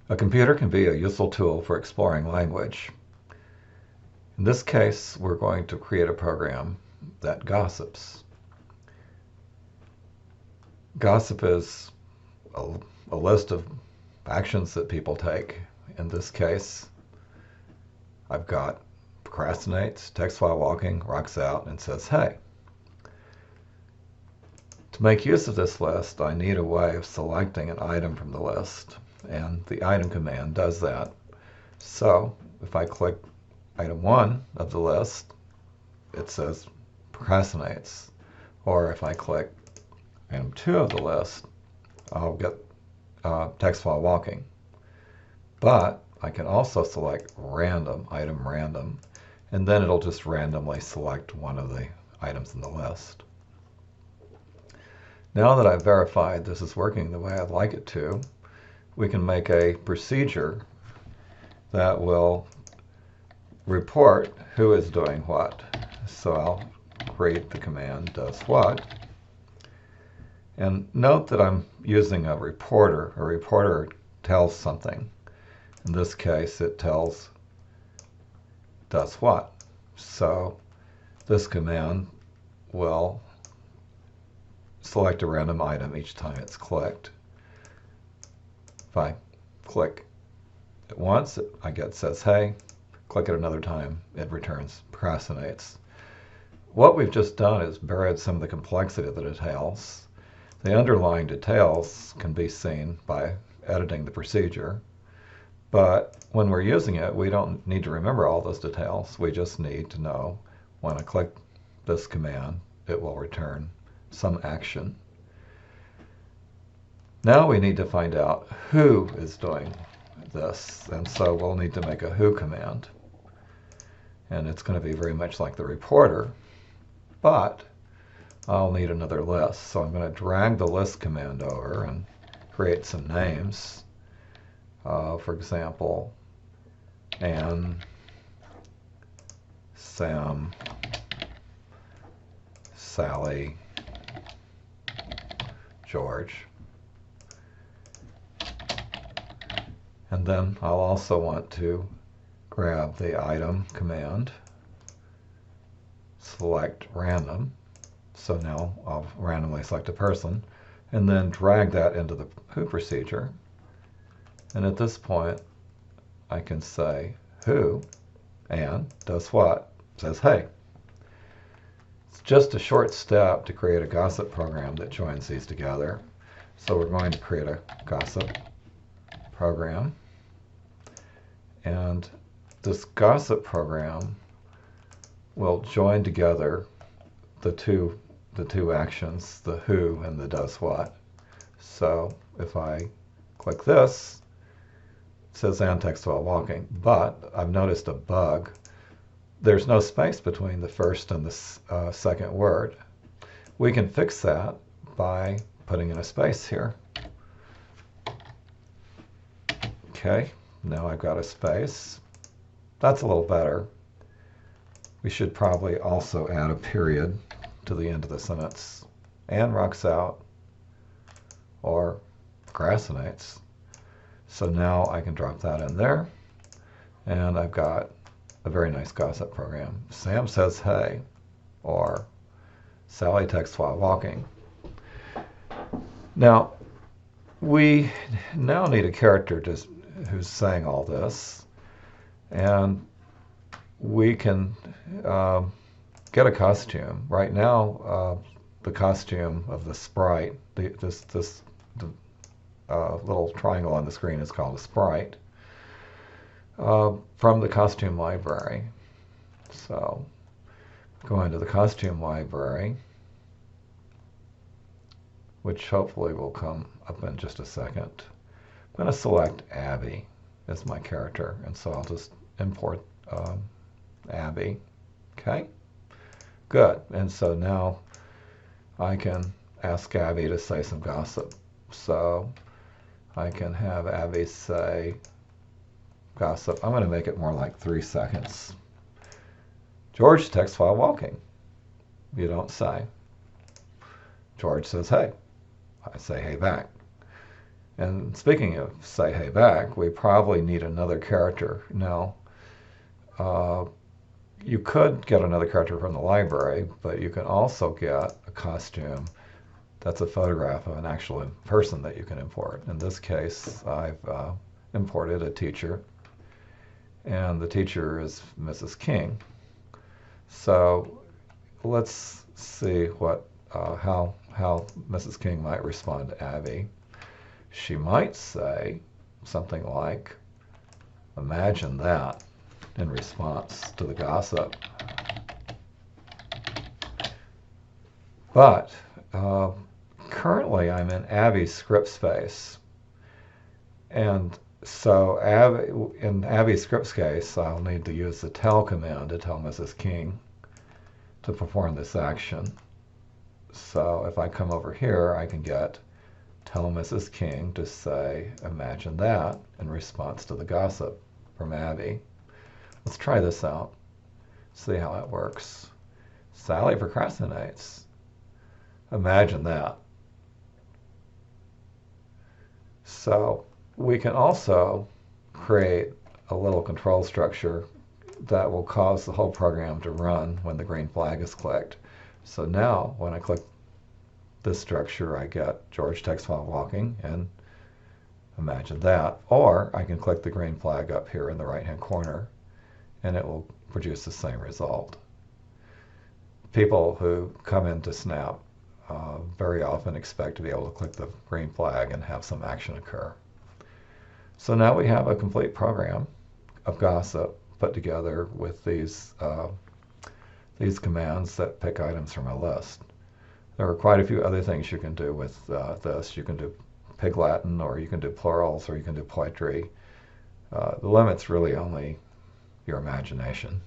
A computer can be a useful tool for exploring language. In this case, we're going to create a program that gossips. Gossip is a list of actions that people take. In this case, I've got procrastinates, texts while walking, rocks out, and says hey. To make use of this list, I need a way of selecting an item from the list, and the item command does that. So if I click item 1 of the list, it says procrastinates. Or if I click item 2 of the list, I'll get text while walking. But I can also select item random, and then it'll just randomly select one of the items in the list. Now that I've verified this is working the way I'd like it to, we can make a procedure that will report who is doing what. So I'll create the command does what. And note that I'm using a reporter. A reporter tells something. In this case, it tells does what. So this command will select a random item each time it's clicked. If I click it once, it says hey. Click it another time, it returns procrastinates. What we've just done is buried some of the complexity of the details. The underlying details can be seen by editing the procedure, but when we're using it, we don't need to remember all those details. We just need to know when I click this command, it will return some action. Now we need to find out who is doing this, and so we'll need to make a who command. And it's going to be very much like the reporter, but I'll need another list. So I'm going to drag the list command over and create some names. For example, Anne, Sam, Sally, George. And then I'll also want to grab the item command, select random. So now I'll randomly select a person, and then drag that into the who procedure. And at this point, I can say who, and does what, says hey. It's just a short step to create a gossip program that joins these together. So we're going to create a gossip program. And this gossip program will join together the two actions, the who and the does what. So if I click this, it says and text while walking, but I've noticed a bug. There's no space between the first and the second word. We can fix that by putting in a space here. Okay, now I've got a space. That's a little better. We should probably also add a period to the end of the sentence. Anne rocks out or procrastinates. So now I can drop that in there, and I've got a very nice gossip program. Sam says hey, or Sally texts while walking. Now, we now need a character who's saying all this, and we can get a costume. Right now, the costume of the sprite, this little triangle on the screen is called a sprite, from the costume library. So go into the costume library, which hopefully will come up in just a second. I'm going to select Abby as my character, and so I'll just import Abby. Okay, good. And so now I can ask Abby to say some gossip. So I can have Abby say gossip. I'm going to make it more like 3 seconds. George texts while walking. You don't say. George says hey. I say hey back. And speaking of say hey back, we probably need another character. Now, you could get another character from the library, but you can also get a costume that's a photograph of an actual person that you can import. In this case, I've imported a teacher, and the teacher is Mrs. King. So let's see what how Mrs. King might respond to Abby. She might say something like, "Imagine that," in response to the gossip. But currently I'm in Abby's script space. And so in Abby's script space, I'll need to use the tell command to tell Mrs. King to perform this action. So if I come over here, I can get tell Mrs. King to say, "Imagine that," in response to the gossip from Abby. Let's try this out. See how it works. Sally procrastinates. Imagine that. So we can also create a little control structure that will cause the whole program to run when the green flag is clicked. So now when I click this structure, I get George text while walking, and imagine that. Or I can click the green flag up here in the right hand corner, and it will produce the same result. People who come into Snap very often expect to be able to click the green flag and have some action occur. So now we have a complete program of gossip put together with these commands that pick items from a list. There are quite a few other things you can do with this. You can do Pig Latin, or you can do plurals, or you can do poetry. The limit's really only your imagination.